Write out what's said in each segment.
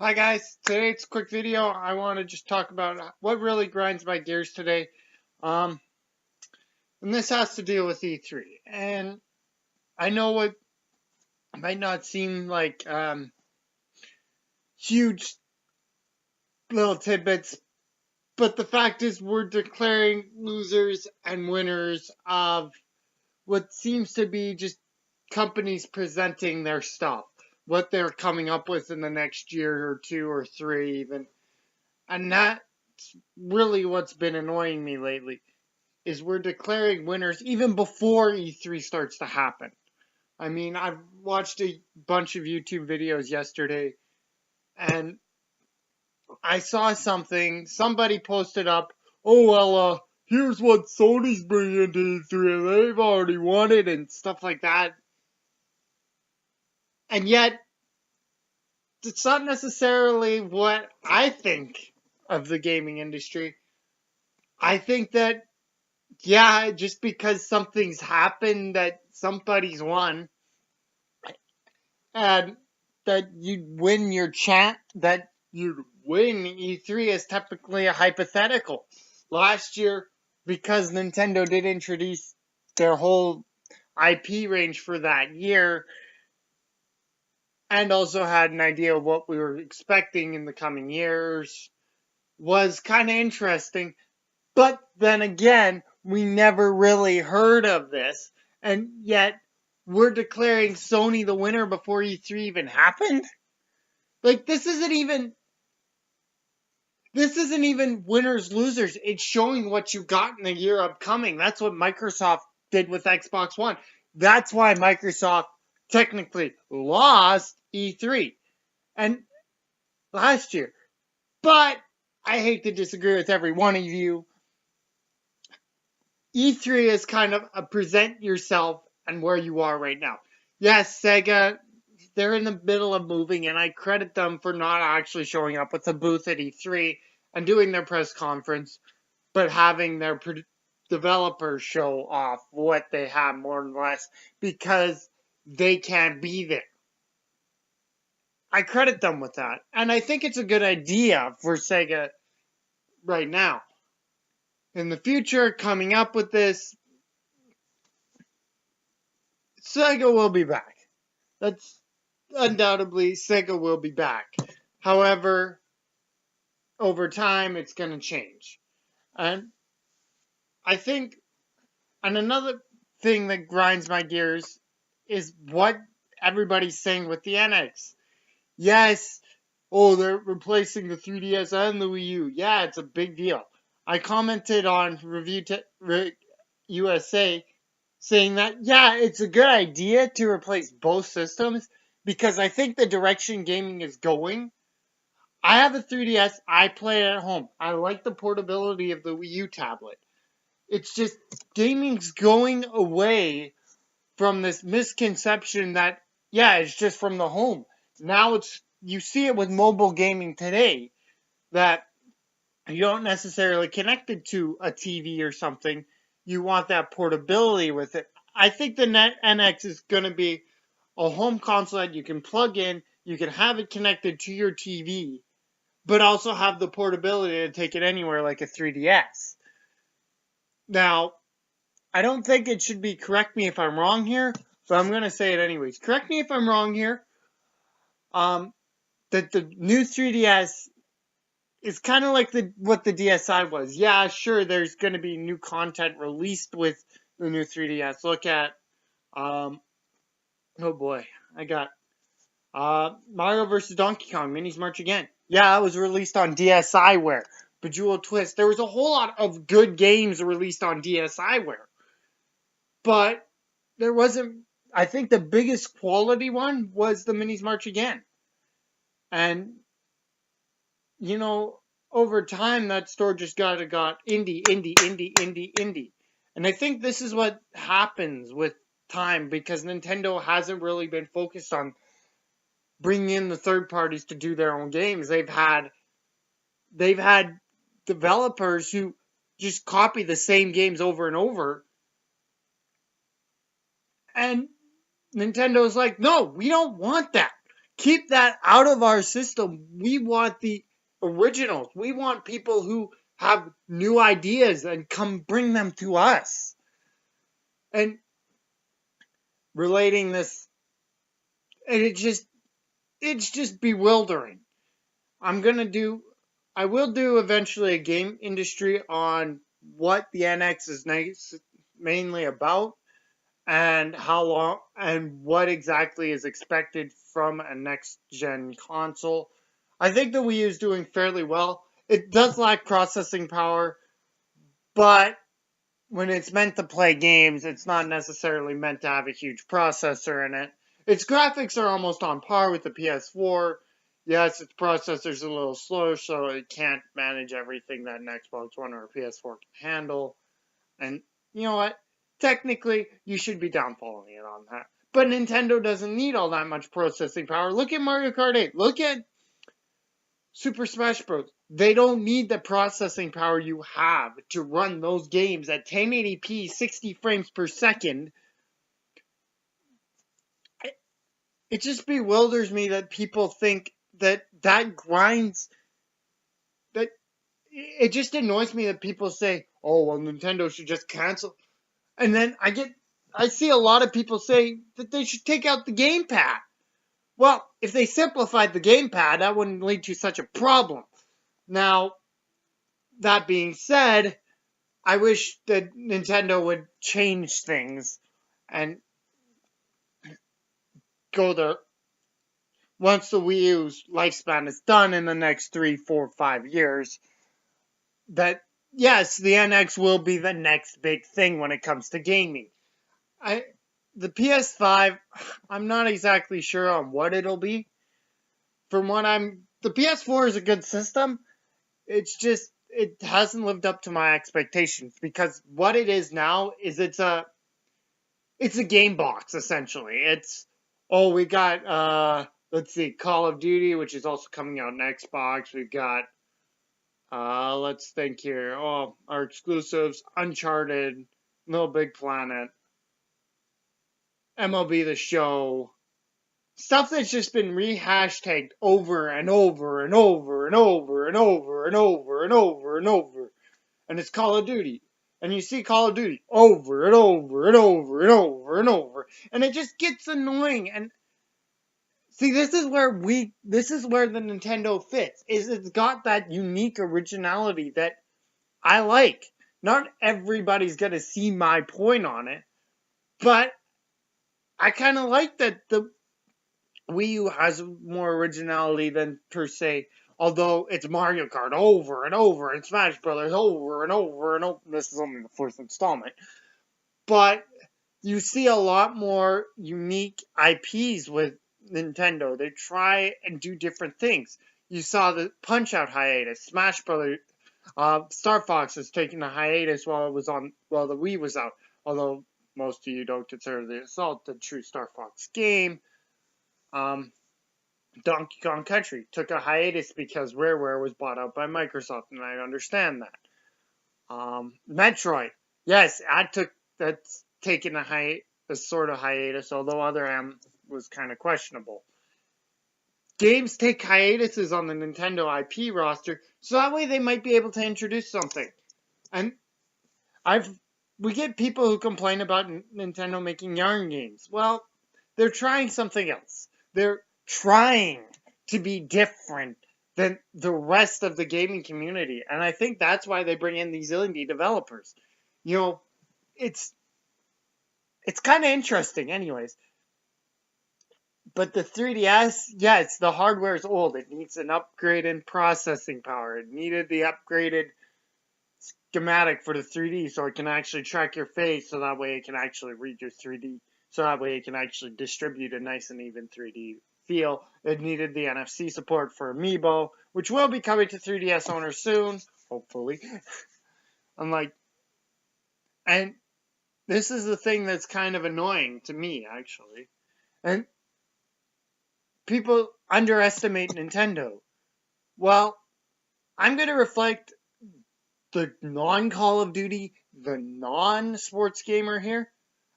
Hi guys, today's quick video. I want to just talk about what really grinds my gears today. Um, and this has to deal with E3. And I know it might not seem like huge little tidbits, but the fact is we're declaring losers and winners of what seems to be just companies presenting their stuff, what they're coming up with in the next year or two or three even. And that's really what's been annoying me lately. Is we're declaring winners even before E3 starts to happen. I mean, I've watched a bunch of YouTube videos yesterday and I saw somebody posted up, oh, well, here's what Sony's bringing to E3 and they've already won it and stuff like that. And yet, it's not necessarily what I think of the gaming industry. I think that, yeah, just because something's happened that somebody's won, and that you win E3 is technically a hypothetical. Last year, because Nintendo did introduce their whole IP range for that year, and also had an idea of what we were expecting in the coming years, was kind of interesting. But then again, we never really heard of this, and yet we're declaring Sony the winner before E3 even happened? Like, this isn't even winners losers. It's showing what you got in the year upcoming. That's what Microsoft did with Xbox One. That's why Microsoft technically lost E3 and last year. But I hate to disagree with every one of you. E3 is kind of a present yourself and where you are right now. Yes, Sega, they're in the middle of moving, and I credit them for not actually showing up with a booth at E3 and doing their press conference, but having their developers show off what they have more or less because they can't be there. I credit them with that, and I think it's a good idea for Sega right now. In the future, coming up with this, Sega will be back. That's undoubtedly Sega will be back. However, over time, it's going to change. And I think, and another thing that grinds my gears is what everybody's saying with the NX. Yes, oh, they're replacing the 3DS and the Wii U. Yeah, it's a big deal. I commented on USA saying that, yeah, it's a good idea to replace both systems because I think the direction gaming is going. I have a 3DS. I play it at home. I like the portability of the Wii U tablet. It's just gaming's going away from this misconception that, yeah, it's just from the home. Now you see it with mobile gaming today that you don't necessarily connect it to a TV or something. You want that portability with it. I think the NX is going to be a home console that you can plug in, you can have it connected to your TV, but also have the portability to take it anywhere like a 3DS. Now, I don't think it should be, correct me if I'm wrong here, but I'm going to say it anyways. Correct me if I'm wrong here. That the new 3DS is kind of like what the DSi was. Yeah, sure, there's going to be new content released with the new 3DS. Look at, oh boy, I got Mario vs. Donkey Kong, Minis March Again. Yeah, it was released on DSiWare. Bejeweled Twist. There was a whole lot of good games released on DSiWare. But there wasn't, I think the biggest quality one was the Minis March Again. And, you know, over time, that store just got indie. And I think this is what happens with time because Nintendo hasn't really been focused on bringing in the third parties to do their own games. They've had developers who just copy the same games over and over. And Nintendo's like, no, we don't want that. keep that out of our system. We want the originals. We want people who have new ideas and come bring them to us. And relating this, and it's just bewildering. I will do eventually a game industry on what the NX is mainly about and how long and what exactly is expected from a next gen console. I think the Wii U is doing fairly well. It does lack processing power, but when it's meant to play games, it's not necessarily meant to have a huge processor in it. Its graphics are almost on par with the PS4. Yes, its processor's a little slower, so it can't manage everything that an Xbox One or a PS4 can handle. And you know what? Technically, you should be downfalling it on that. But Nintendo doesn't need all that much processing power. Look at Mario Kart 8. Look at Super Smash Bros. They don't need the processing power you have to run those games at 1080p, 60 frames per second. It just bewilders me that people think that grinds. That it just annoys me that people say, "Oh, well, Nintendo should just cancel." And then I see a lot of people say that they should take out the gamepad. Well, if they simplified the gamepad, that wouldn't lead to such a problem. Now, that being said, I wish that Nintendo would change things and go there once the Wii U's lifespan is done in the next 3, 4, 5 years. That yes, the NX will be the next big thing when it comes to gaming. The PS5, I'm not exactly sure on what it'll be. The PS4 is a good system. It's just it hasn't lived up to my expectations because what it is now is it's a game box essentially. We got let's see, Call of Duty, which is also coming out on Xbox. We've got let's think here. Oh, our exclusives: Uncharted, Little Big Planet, MLB The Show. Stuff that's just been rehashtagged over and over and over and over and over and over and over and over. And it's Call of Duty. And you see Call of Duty over and over and over and over and over. And it just gets annoying. And see, this is where the Nintendo fits. It's got that unique originality that I like. Not everybody's gonna see my point on it, but I kind of like that the Wii U has more originality than per se. Although it's Mario Kart over and over and Smash Brothers over and over and over. This is only the fourth installment, but you see a lot more unique IPs with Nintendo. They try and do different things. You saw the Punch Out hiatus. Smash Brothers, Star Fox is taking a hiatus while the Wii was out. Although most of you don't consider the Assault a true Star Fox game. Donkey Kong Country took a hiatus because Rareware was bought out by Microsoft, and I understand that. Metroid, yes, that's taken a sort of hiatus, although Other M was kind of questionable. Games take hiatuses on the Nintendo IP roster, so that way they might be able to introduce something. And we get people who complain about Nintendo making yarn games. Well, they're trying something else. They're trying to be different than the rest of the gaming community. And I think that's why they bring in these indie developers. You know, it's kind of interesting anyways. But the 3DS, yes, the hardware is old. It needs an upgrade in processing power. It needed the upgraded schematic for the 3D so it can actually track your face, so that way it can actually read your 3D. So that way it can actually distribute a nice and even 3D feel. It needed the NFC support for Amiibo, which will be coming to 3DS owners soon, hopefully. And this is the thing that's kind of annoying to me, actually. And people underestimate Nintendo. Well, I'm going to reflect the non-Call of Duty, the non-sports gamer here.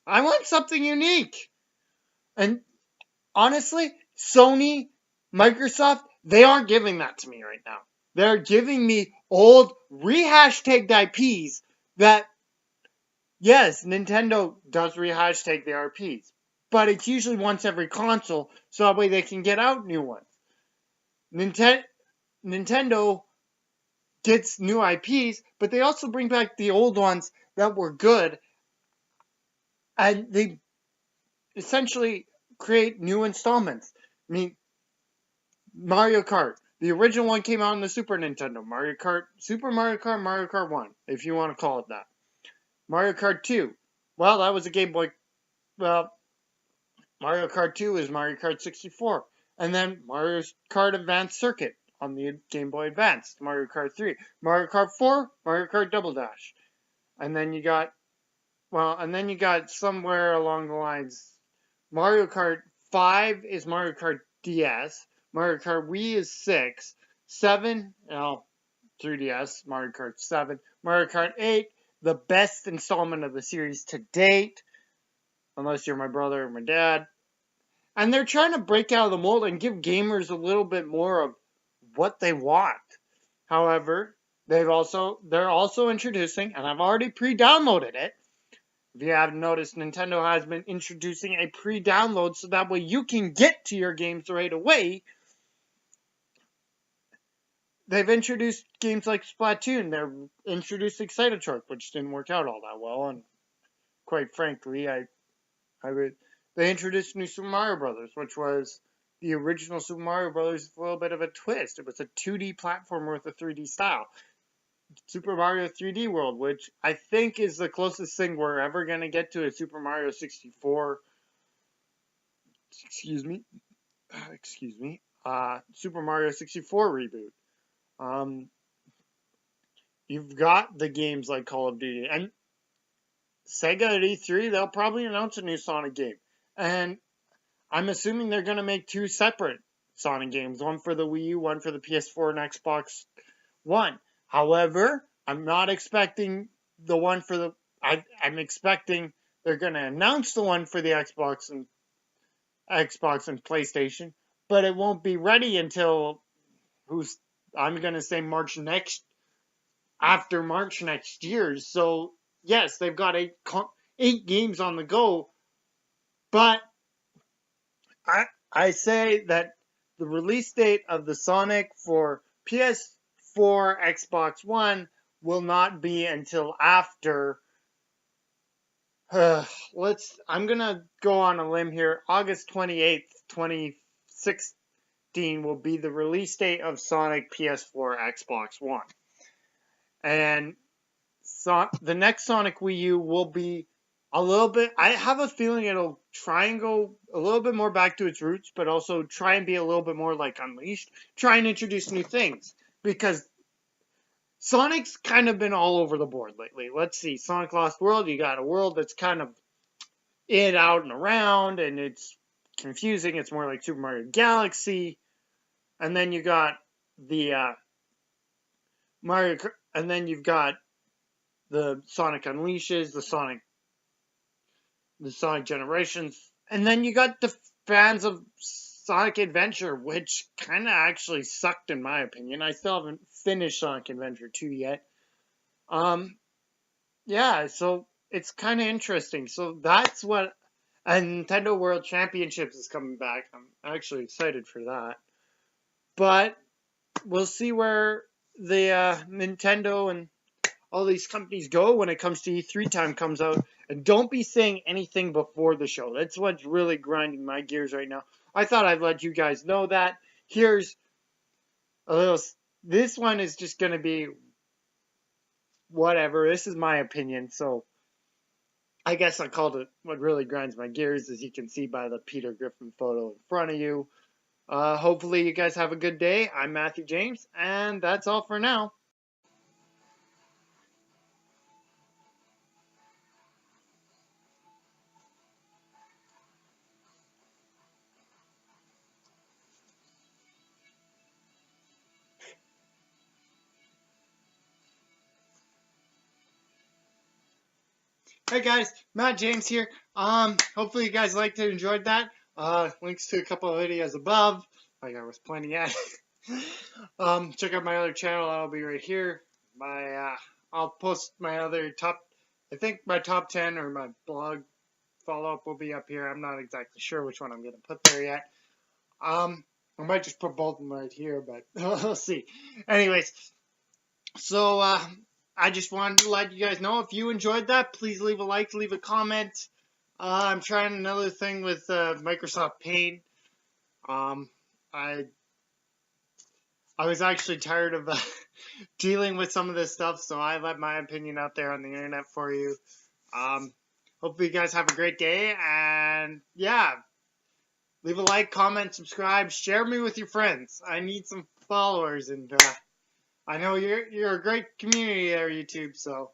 I want something unique. And honestly, Sony Microsoft, they aren't giving that to me right now. They're giving me old rehashtag IPs that, yes, Nintendo does rehashtag the IPs, but it's usually once every console, so that way they can get out new ones. Nintendo gets new IPs, but they also bring back the old ones that were good, and they essentially create new installments. I mean, Mario Kart. The original one came out on the Super Nintendo. Mario Kart, Super Mario Kart, Mario Kart 1, if you want to call it that. Mario Kart 2. Well, that was a Game Boy. Well, Mario Kart 2 is Mario Kart 64. And then Mario Kart Advance Circuit on the Game Boy Advance. Mario Kart 3. Mario Kart 4, Mario Kart Double Dash. And then you got, somewhere along the lines, Mario Kart 5 is Mario Kart DS. Mario Kart Wii is 6. 7, 3DS, Mario Kart 7. Mario Kart 8, the best installment of the series to date. Unless you're my brother or my dad. And they're trying to break out of the mold and give gamers a little bit more of what they want. However, they're also introducing, and I've already pre-downloaded it. If you haven't noticed, Nintendo has been introducing a pre-download so that way you can get to your games right away. They've introduced games like Splatoon. They're introducing Excitotruck, which didn't work out all that well, and quite frankly, they introduced New Super Mario Brothers, which was the original Super Mario Brothers with a little bit of a twist. It was a 2D platformer with a 3D style. Super Mario 3D World, which I think is the closest thing we're ever going to get to a Super Mario 64. Excuse me. Super Mario 64 reboot. You've got the games like Call of Duty. And Sega at E3, they'll probably announce a new Sonic game. And I'm assuming they're going to make 2 separate Sonic games, one for the Wii U, one for the PS4 and Xbox One. However, I'm not expecting the one for the... I'm expecting they're going to announce the one for the Xbox and PlayStation, but it won't be ready until, I'm going to say after March next year. So, yes, they've got 8 games on the go, but I say that the release date of the Sonic for PS4, Xbox One will not be until after. I'm gonna go on a limb here. August 28th, 2016 will be the release date of Sonic PS4, Xbox One, and the next Sonic Wii U will be a little bit. I have a feeling it'll try and go a little bit more back to its roots, but also try and be a little bit more like Unleashed. Try and introduce new things, because Sonic's kind of been all over the board lately. Let's see, Sonic Lost World, you got a world that's kind of in, out, and around, and it's confusing. It's more like Super Mario Galaxy. And then you got the Mario, and then you've got the Sonic Unleashes, the Sonic Generations, and then you got the fans of Sonic Adventure, which kind of actually sucked in my opinion. I still haven't finished Sonic Adventure 2 yet. Yeah, so it's kind of interesting. So that's what, and Nintendo World Championships is coming back. I'm actually excited for that. But we'll see where the Nintendo and all these companies go when it comes to E3 time comes out. And don't be saying anything before the show. That's what's really grinding my gears right now. I thought I'd let you guys know that. Here's a little... This one is just going to be whatever. This is my opinion, so I guess I called it what really grinds my gears, as you can see by the Peter Griffin photo in front of you. Hopefully you guys have a good day. I'm Matthew James, and that's all for now. Hey guys, Matt James here. Hopefully you guys liked and enjoyed that. Links to a couple of videos above. like I was pointing at. Check out my other channel. That'll be right here. I'll post my other I think my top 10 or my blog follow-up will be up here. I'm not exactly sure which one I'm going to put there yet. I might just put both of them right here, but we'll see. Anyways, so I just wanted to let you guys know, if you enjoyed that, please leave a like, leave a comment. I'm trying another thing with Microsoft Paint. I was actually tired of dealing with some of this stuff, so I let my opinion out there on the internet for you. Hopefully you guys have a great day, and yeah, leave a like, comment, subscribe, share me with your friends. I need some followers, and I know you're a great community there, YouTube, so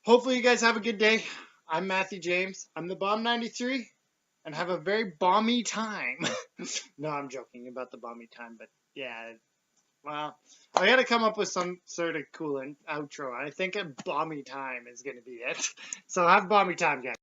hopefully you guys have a good day. I'm Matthew James. I'm the Bomb93, and have a very bomby time. No, I'm joking about the bomby time, but yeah, well, I gotta come up with some sort of cool outro. I think a bomby time is gonna be it. So have bomby time, guys.